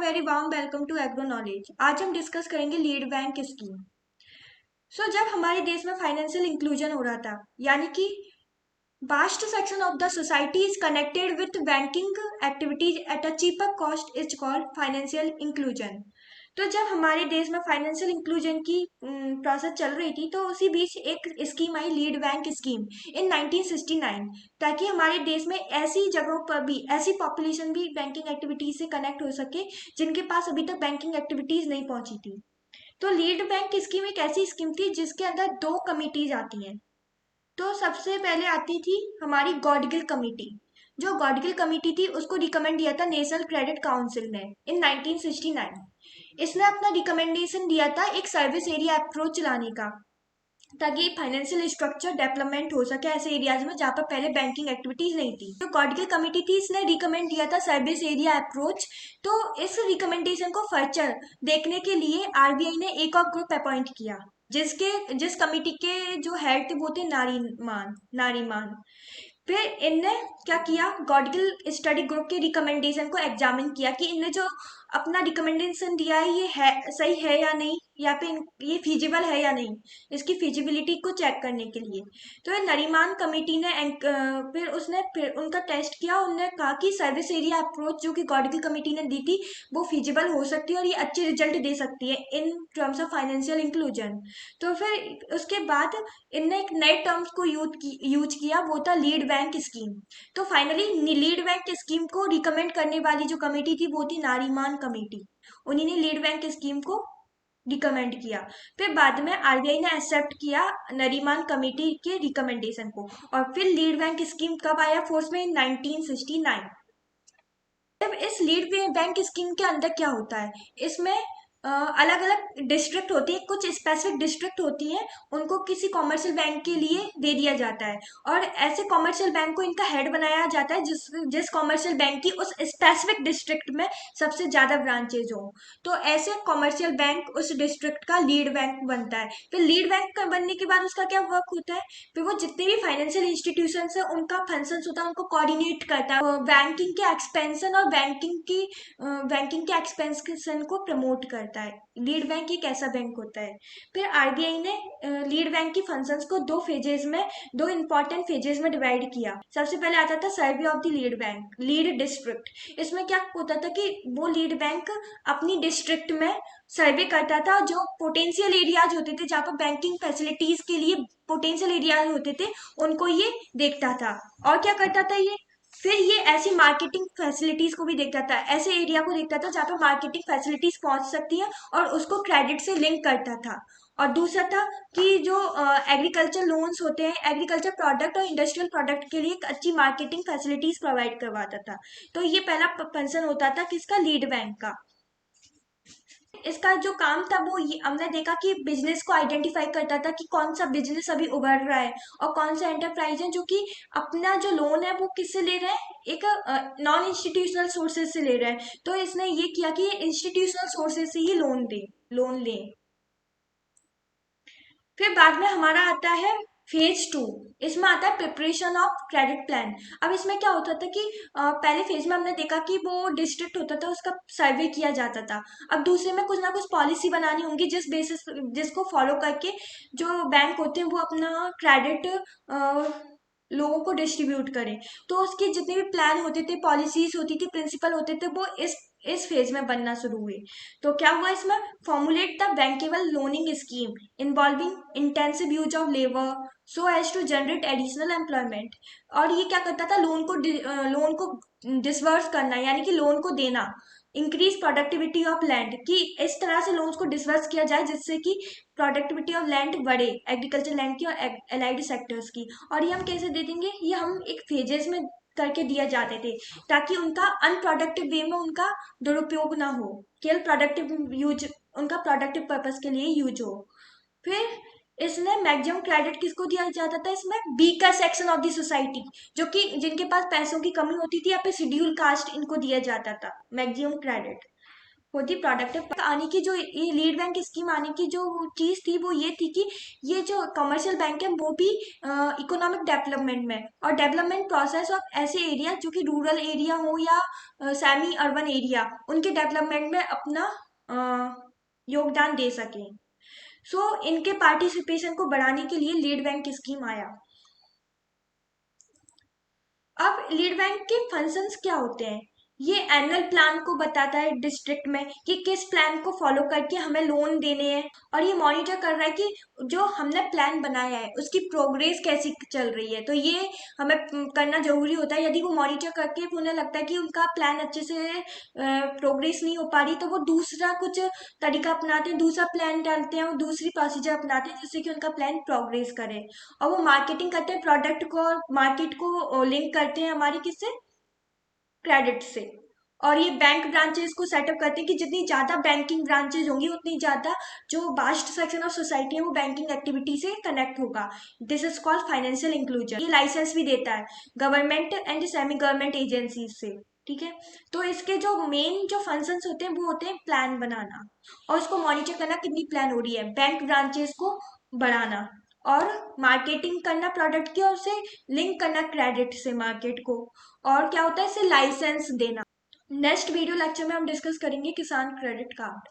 Very warm welcome to agro knowledge. आज हम discuss करेंगे लीड बैंक स्कीम। जब हमारे देश में फाइनेंशियल इंक्लूजन हो रहा था, यानी कि vast section of the society is connected with banking activities at a cheaper cost is called financial inclusion। तो जब हमारे देश में फाइनेंशियल इंक्लूजन की प्रोसेस चल रही थी, तो उसी बीच एक scheme I, lead bank scheme in 1969, ताकि हमारे देश में ऐसी जगहों पर भी ऐसी पॉपुलेशन भी बैंकिंग एक्टिविटीज से कनेक्ट हो सके जिनके पास अभी तक बैंकिंग एक्टिविटीज नहीं पहुंची थी। तो लीड बैंक स्कीम एक ऐसी स्कीम थी जिसके अंदर दो कमिटीज आती हैं। तो सबसे पहले आती थी हमारी गॉडगिल कमेटी। जो गॉडगिल कमेटी थी उसको रिकमेंड दिया था नेशनल क्रेडिट काउंसिल ने इन 1969। इसने अपना रिकमेंडेशन दिया था एक सर्विस एरिया अप्रोच लाने का, ताकि फाइनेंशियल स्ट्रक्चर डेवलपमेंट हो सके ऐसे एरियाज में जहाँ पर पहले बैंकिंग एक्टिविटीज नहीं थी। जो गॉडगिल कमेटी थी इसने रिकमेंड दिया था सर्विस एरिया अप्रोच। तो इस रिकमेंडेशन को फर्दर देखने के लिए आरबीआई ने एक और ग्रुप अपॉइंट किया, जिस कमेटी के जो हेड थे वो थे नारीमान। फिर इनने क्या किया, गॉडगिल स्टडी ग्रुप के रिकमेंडेशन को एग्जामिन किया कि इनने जो अपना रिकमेंडेशन दिया है ये है सही है या नहीं, या फिर ये फिजिबल है या नहीं, इसकी फिजिबिलिटी को चेक करने के लिए। तो ये नरीमान कमेटी ने फिर उनका टेस्ट किया। उन्होंने कहा कि सर्विस एरिया अप्रोच जो कि गॉडगिल कमेटी ने दी थी वो फिजिबल हो सकती है और ये अच्छे रिजल्ट दे सकती है in terms of financial inclusion. तो फिर उसके बाद इनने एक नए टर्म्स को यूज किया, वो था लीड बैंक स्कीम। तो फाइनली लीड बैंक स्कीम को रिकमेंड करने वाली जो कमेटी थी वो थी नारीमान कमेटी। उन्हीं ने लीड बैंक स्कीम को रिकमेंड किया। फिर बाद में आरबीआई ने एक्सेप्ट किया नरीमान कमेटी के रिकमेंडेशन को, और फिर लीड बैंक स्कीम कब आया फोर्स में, 1969। अब इस लीड बैंक स्कीम के अंदर क्या होता है, इसमें अलग अलग डिस्ट्रिक्ट होती है, कुछ स्पेसिफिक डिस्ट्रिक्ट होती है, उनको किसी कॉमर्शियल बैंक के लिए दे दिया जाता है। और ऐसे कॉमर्शियल बैंक को इनका हेड बनाया जाता है जिस जिस कॉमर्शियल बैंक की उस स्पेसिफिक डिस्ट्रिक्ट में सबसे ज्यादा ब्रांचेज हो। तो ऐसे कॉमर्शियल बैंक उस डिस्ट्रिक्ट का लीड बैंक बनता है। फिर लीड बैंक का बनने के बाद उसका क्या वर्क होता है, फिर वो जितने भी फाइनेंशियल इंस्टीट्यूशन है उनका फंक्शन होता है उनको कोऑर्डिनेट करता है, बैंकिंग के एक्सपेंशन और बैंकिंग के एक्सपेंशन को प्रमोट करता है। लीड बैंक एक ऐसा बैंक होता है। फिर आरबीआई ने लीड बैंक की फंक्शंस को दो इंपॉर्टेंट फेजेस में डिवाइड किया। सबसे पहले आता था survey of the lead bank, lead district. इसमें क्या होता था कि वो लीड बैंक अपनी डिस्ट्रिक्ट में सर्वे करता था, जो पोटेंशियल एरियाज होते थे जहाँ पर बैंकिंग फैसिलिटीज के लिए पोटेंशियल एरियाज होते थे उनको ये देखता था। और क्या करता था ये, फिर ये ऐसी मार्केटिंग फैसिलिटीज को भी देखता था, ऐसे एरिया को देखता था जहाँ पे मार्केटिंग फैसिलिटीज पहुंच सकती है और उसको क्रेडिट से लिंक करता था। और दूसरा था कि जो एग्रीकल्चर लोन्स होते हैं, एग्रीकल्चर प्रोडक्ट और इंडस्ट्रियल प्रोडक्ट के लिए एक अच्छी मार्केटिंग फैसिलिटीज प्रोवाइड करवाता था। तो ये पहला फंक्शन होता था किसका, लीड बैंक का। इसका जो काम था वो ये हमने देखा कि बिजनेस को आइडेंटिफाई करता था कि कौन सा बिजनेस अभी उभर रहा है और कौन सा एंटरप्राइज है जो कि अपना जो लोन है वो किससे ले रहा है, एक नॉन इंस्टीट्यूशनल सोर्सेज से ले रहा है। तो इसने ये किया कि इंस्टीट्यूशनल सोर्सेज से ही लोन ले। फिर बाद में हमारा आता है फेज 2। इसमें आता है प्रिपरेशन ऑफ क्रेडिट प्लान। अब इसमें क्या होता था कि पहले फेज में हमने देखा कि वो डिस्ट्रिक्ट होता था उसका सर्वे किया जाता था। अब दूसरे में कुछ ना कुछ पॉलिसी बनानी होंगी जिसको फॉलो करके जो बैंक होते हैं वो अपना क्रेडिट लोगों को डिस्ट्रीब्यूट करें। तो उसके जितने भी प्लान होते थे, पॉलिसीज होती थी, प्रिंसिपल होते थे, वो इस फेज में बनना शुरू हुए। तो क्या हुआ इसमें, formulate the bankable loaning scheme involving intensive use of labour so as to generate additional employment. और ये क्या करता था, लोन को डिसवर्स करना, यानी कि लोन को देना, इंक्रीज प्रोडक्टिविटी ऑफ लैंड, कि इस तरह से लोन्स को डिसवर्स किया जाए जिससे कि प्रोडक्टिविटी ऑफ लैंड बढ़े, एग्रीकल्चर लैंड की और एलाइड सेक्टर्स की। और ये हम कैसे दे देंगे, ये हम एक फेजेस में करके दिया जाते थे, ताकि उनका अनप्रोडक्टिव वे में उनका दुरुपयोग ना हो, केवल प्रोडक्टिव यूज, उनका प्रोडक्टिव पर्पस के लिए यूज हो। फिर इसने मैक्सिमम क्रेडिट किसको दिया जाता था, इसमें weaker section of the society, जो कि जिनके पास पैसों की कमी होती थी या फिर शेड्यूल कास्ट, इनको दिया जाता था मैक्सिमम क्रेडिट। होती प्रोडक्टिव आने की जो ये लीड बैंक स्कीम आने की जो चीज थी वो ये थी कि ये जो कमर्शियल बैंक है वो भी इकोनॉमिक डेवलपमेंट में और डेवलपमेंट प्रोसेस ऑफ ऐसे एरिया जो कि रूरल एरिया हो या सेमी अर्बन एरिया उनके डेवलपमेंट में अपना योगदान दे सकें। सो इनके पार्टिसिपेशन को बढ़ाने के लिए लीड बैंक स्कीम आया। अब लीड बैंक के फंक्शंस क्या होते हैं? ये एनुअल प्लान को बताता है डिस्ट्रिक्ट में कि किस प्लान को फॉलो करके हमें लोन देने हैं, और ये मॉनिटर कर रहा है कि जो हमने प्लान बनाया है उसकी प्रोग्रेस कैसी चल रही है। तो ये हमें करना जरूरी होता है। यदि वो मॉनिटर करके उन्हें लगता है कि उनका प्लान अच्छे से प्रोग्रेस नहीं हो पा रही तो वो दूसरा कुछ तरीका अपनाते हैं, दूसरा प्लान डालते हैं और दूसरी प्रोसीजर अपनाते हैं जिससे कि उनका प्लान प्रोग्रेस करे। और वो मार्केटिंग करते हैं प्रोडक्ट को और मार्केट को लिंक करते हैं हमारी किससे, क्रेडिट से। और ये बैंक ब्रांचेस को सेटअप करते हैं कि जितनी ज़्यादा बैंकिंग ब्रांचेज होंगी उतनी ज़्यादा जो वास्ट सेक्शन ऑफ सोसाइटी है वो बैंकिंग एक्टिविटी से कनेक्ट होगा। This is called financial inclusion. ये लाइसेंस भी देता है government and semi government agencies से। ठीक है, तो इसके जो मेन जो फंक्शंस होते हैं वो होते हैं प्लान बनाना और उसको मॉनिटर करना कितनी प्लान हो रही है, बैंक ब्रांचेस को बढ़ाना और मार्केटिंग करना प्रोडक्ट की और उसे लिंक करना क्रेडिट से मार्केट को, और क्या होता है इसे लाइसेंस देना। नेक्स्ट वीडियो लेक्चर में हम डिस्कस करेंगे किसान क्रेडिट कार्ड।